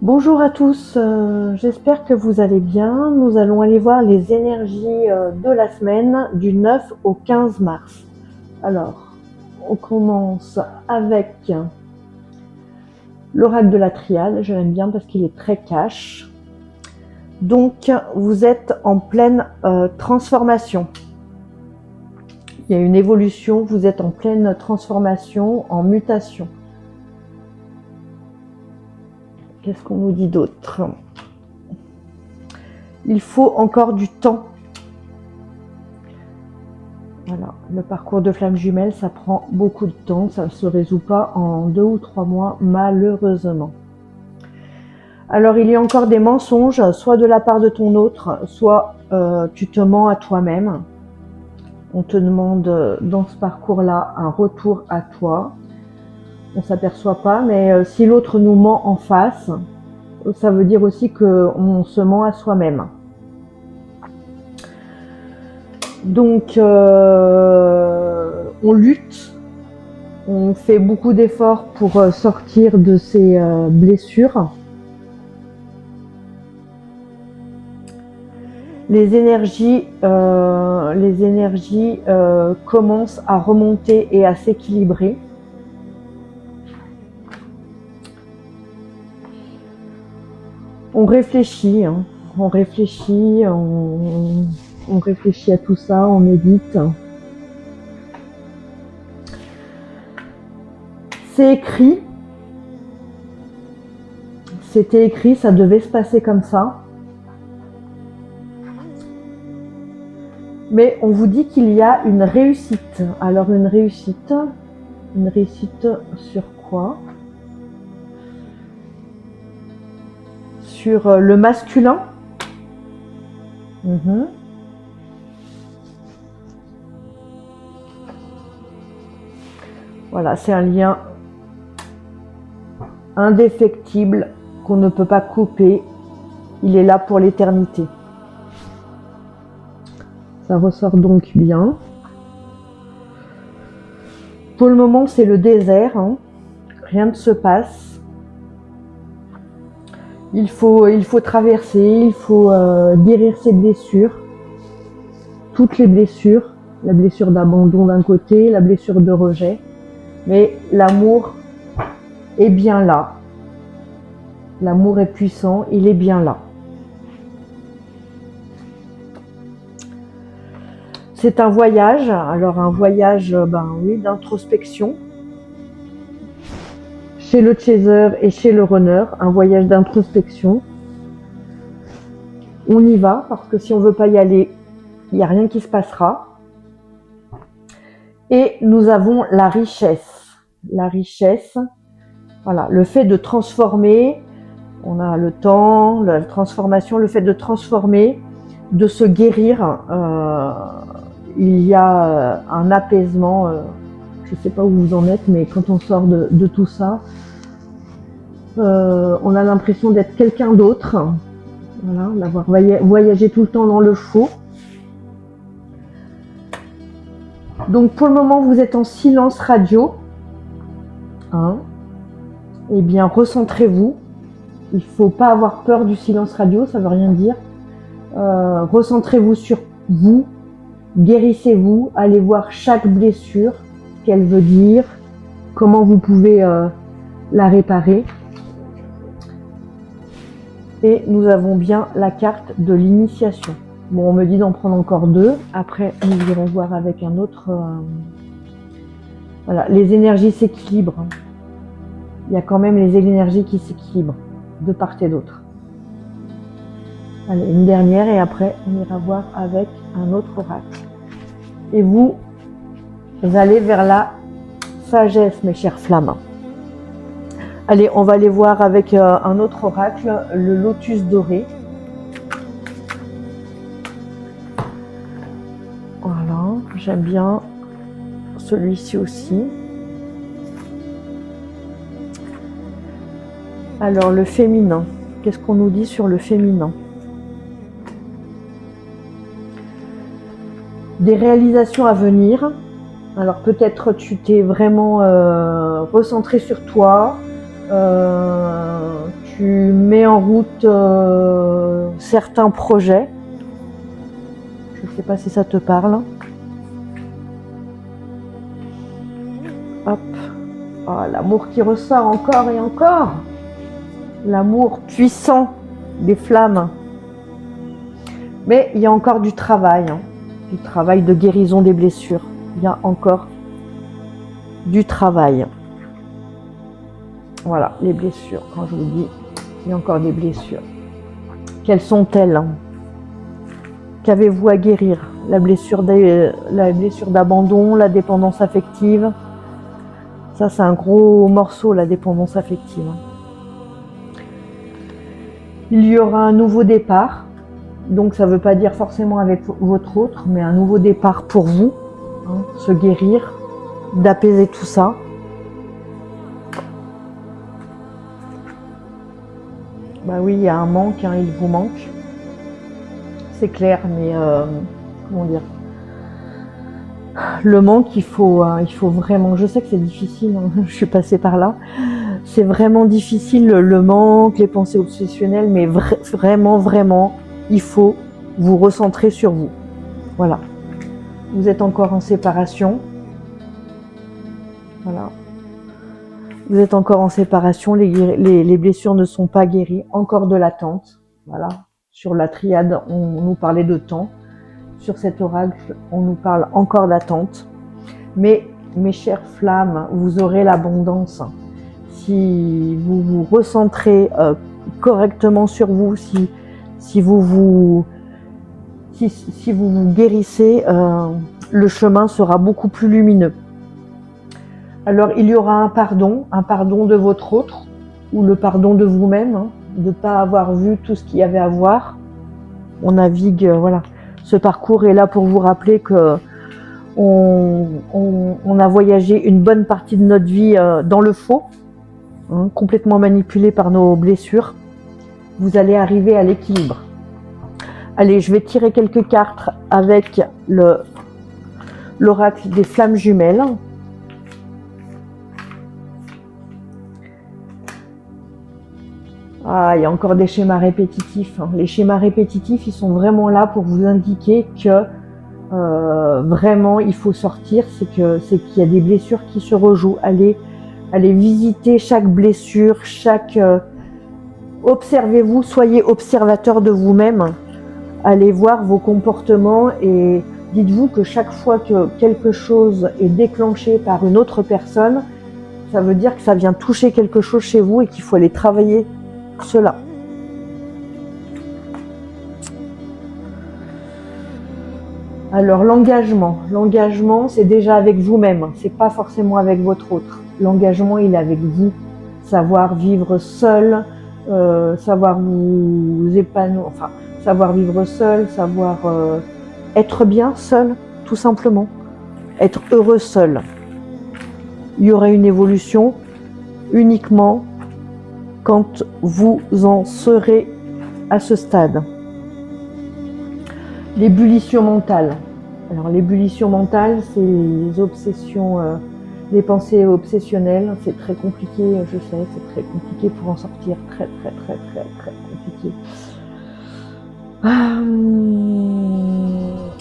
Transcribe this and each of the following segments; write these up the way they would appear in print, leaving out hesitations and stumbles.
Bonjour à tous, j'espère que vous allez bien. Nous allons aller voir les énergies de la semaine du 9 au 15 mars. Alors, on commence avec l'oracle de la triade. Je l'aime bien parce qu'il est très cash. Donc, vous êtes en pleine transformation. Il y a une évolution, vous êtes en pleine transformation, en mutation. Qu'est-ce qu'on nous dit d'autre? Il faut encore du temps. Voilà, le parcours de flamme jumelle, ça prend beaucoup de temps, ça ne se résout pas en 2 ou 3 mois, malheureusement. Alors, il y a encore des mensonges, soit de la part de ton autre, soit tu te mens à toi-même. On te demande dans ce parcours-là un retour à toi. On ne s'aperçoit pas, mais si l'autre nous ment en face, ça veut dire aussi qu'on se ment à soi-même. Donc, on lutte, on fait beaucoup d'efforts pour sortir de ces blessures. Les énergies commencent à remonter et à s'équilibrer. On réfléchit, hein. On réfléchit à tout ça, on médite. C'est écrit. C'était écrit, ça devait se passer comme ça. Mais on vous dit qu'il y a une réussite. Alors une réussite sur quoi? Sur le masculin. Voilà, c'est un lien indéfectible qu'on ne peut pas couper. Il est là pour l'éternité. Ça ressort donc bien. Pour le moment, c'est le désert. Hein. Rien ne se passe. Il faut traverser, il faut guérir ses blessures. Toutes les blessures. La blessure d'abandon d'un côté, la blessure de rejet. Mais l'amour est bien là. L'amour est puissant, il est bien là. C'est un voyage, alors un voyage d'introspection. Chez le chaser et chez le runner, un voyage d'introspection. On y va, parce que si on ne veut pas y aller, il n'y a rien qui se passera. Et nous avons la richesse. La richesse, voilà, le fait de transformer, on a le temps, la transformation, le fait de transformer, de se guérir, il y a un apaisement, je ne sais pas où vous en êtes, mais quand on sort de tout ça, on a l'impression d'être quelqu'un d'autre, voilà, d'avoir voyagé tout le temps dans le faux. Donc pour le moment, vous êtes en silence radio. Hein. Eh bien, recentrez-vous. Il ne faut pas avoir peur du silence radio, ça ne veut rien dire. Recentrez-vous sur vous, guérissez-vous, allez voir chaque blessure, ce qu'elle veut dire, comment vous pouvez la réparer. Et nous avons bien la carte de l'initiation. Bon, on me dit d'en prendre encore 2. Après, nous irons voir avec un autre. Voilà, les énergies s'équilibrent. Il y a quand même les énergies qui s'équilibrent de part et d'autre. Allez, une dernière et après, on ira voir avec un autre oracle. Et vous allez vers la sagesse, mes chères flammes. Allez, on va aller voir avec un autre oracle, le lotus doré. Voilà, j'aime bien celui-ci aussi. Alors, le féminin. Qu'est-ce qu'on nous dit sur le féminin? Des réalisations à venir. Alors, peut-être tu t'es vraiment recentré sur toi. tu mets en route certains projets. Je ne sais pas si ça te parle. Hop. Oh, l'amour qui ressort encore et encore. L'amour puissant des flammes. Mais il y a encore du travail. Du travail de guérison des blessures. Il y a encore du travail. Voilà, les blessures. Quand je vous dis, il y a encore des blessures. Quelles sont-elles? Qu'avez-vous à guérir? La blessure d'abandon, la dépendance affective. Ça, c'est un gros morceau, la dépendance affective. Il y aura un nouveau départ. Donc, ça ne veut pas dire forcément avec votre autre, mais un nouveau départ pour vous. Se guérir, d'apaiser tout ça. Bah oui, il y a un manque, il vous manque. C'est clair, mais comment dire, le manque, il faut vraiment, je sais que c'est difficile, je suis passée par là, c'est vraiment difficile, le manque, les pensées obsessionnelles, mais vraiment, il faut vous recentrer sur vous. Voilà. Vous êtes encore en séparation. Voilà. Vous êtes encore en séparation, les blessures ne sont pas guéries, encore de l'attente. Voilà. Sur la triade, on nous parlait de temps. Sur cet oracle, on nous parle encore d'attente. Mais mes chères flammes, vous aurez l'abondance. Si vous vous recentrez correctement sur vous, si vous vous guérissez, le chemin sera beaucoup plus lumineux. Alors, il y aura un pardon de votre autre, ou le pardon de vous-même, de ne pas avoir vu tout ce qu'il y avait à voir. On navigue, voilà. Ce parcours est là pour vous rappeler que on a voyagé une bonne partie de notre vie dans le faux, complètement manipulé par nos blessures. Vous allez arriver à l'équilibre. Allez, je vais tirer quelques cartes avec l'oracle des flammes jumelles. Ah, il y a encore des schémas répétitifs. Les schémas répétitifs, ils sont vraiment là pour vous indiquer que vraiment il faut sortir. C'est qu'il y a des blessures qui se rejouent. Allez visiter chaque blessure, observez-vous, soyez observateur de vous-même. Allez voir vos comportements et dites-vous que chaque fois que quelque chose est déclenché par une autre personne, ça veut dire que ça vient toucher quelque chose chez vous et qu'il faut aller travailler cela. Alors l'engagement c'est déjà avec vous-même, c'est pas forcément avec votre autre. L'engagement il est avec vous, savoir vivre seul, savoir vous épanouir, enfin savoir vivre seul, savoir être bien seul, tout simplement, être heureux seul. Il y aurait une évolution uniquement quand vous en serez à ce stade. L'ébullition mentale. Alors l'ébullition mentale, c'est les obsessions, les pensées obsessionnelles. C'est très compliqué, je sais, c'est très compliqué pour en sortir. Très compliqué.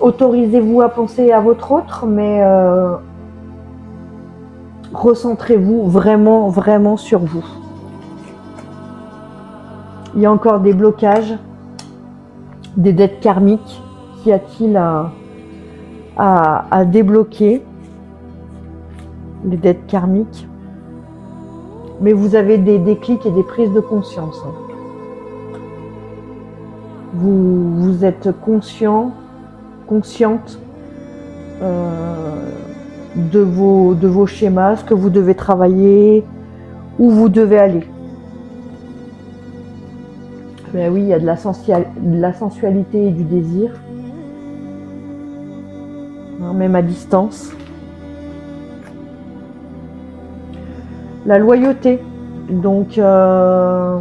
Autorisez-vous à penser à votre autre, mais recentrez-vous vraiment sur vous. Il y a encore des blocages, des dettes karmiques. Qu'y a-t-il à débloquer? Les dettes karmiques. Mais vous avez des déclics et des prises de conscience. Vous êtes consciente de vos schémas, ce que vous devez travailler, où vous devez aller. Ben oui, il y a de la sensualité et du désir, même à distance. La loyauté, donc la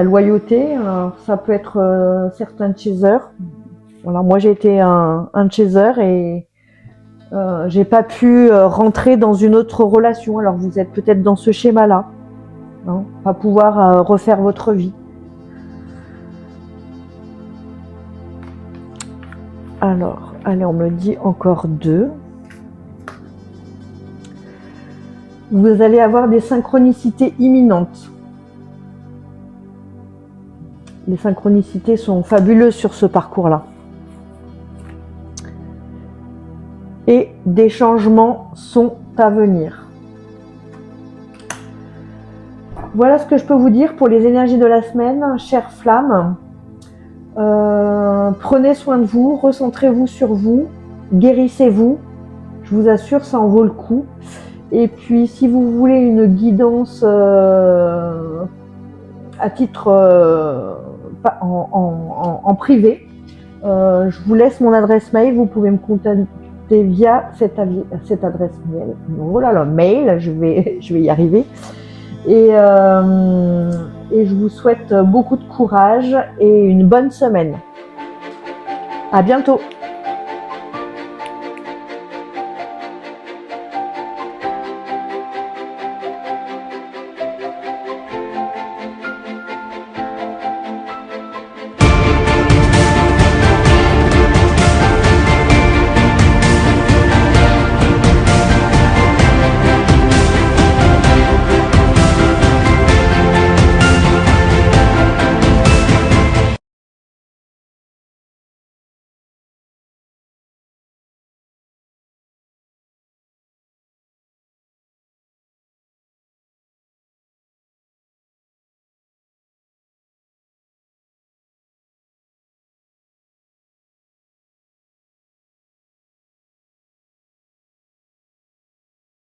loyauté, ça peut être certains chasers. Voilà, moi j'ai été un chaser et j'ai pas pu rentrer dans une autre relation. Alors vous êtes peut-être dans ce schéma-là. hein, pas pouvoir refaire votre vie. Alors, allez, on me dit encore 2. Vous allez avoir des synchronicités imminentes. Les synchronicités sont fabuleuses sur ce parcours-là. Et des changements sont à venir. Voilà ce que je peux vous dire pour les énergies de la semaine, chères flammes. Prenez soin de vous, recentrez-vous sur vous, guérissez-vous. Je vous assure, ça en vaut le coup. Et puis, si vous voulez une guidance à titre en privé, je vous laisse mon adresse mail. Vous pouvez me contacter via cette adresse mail. Voilà, le mail, je vais y arriver. Et je vous souhaite beaucoup de courage et une bonne semaine. À bientôt.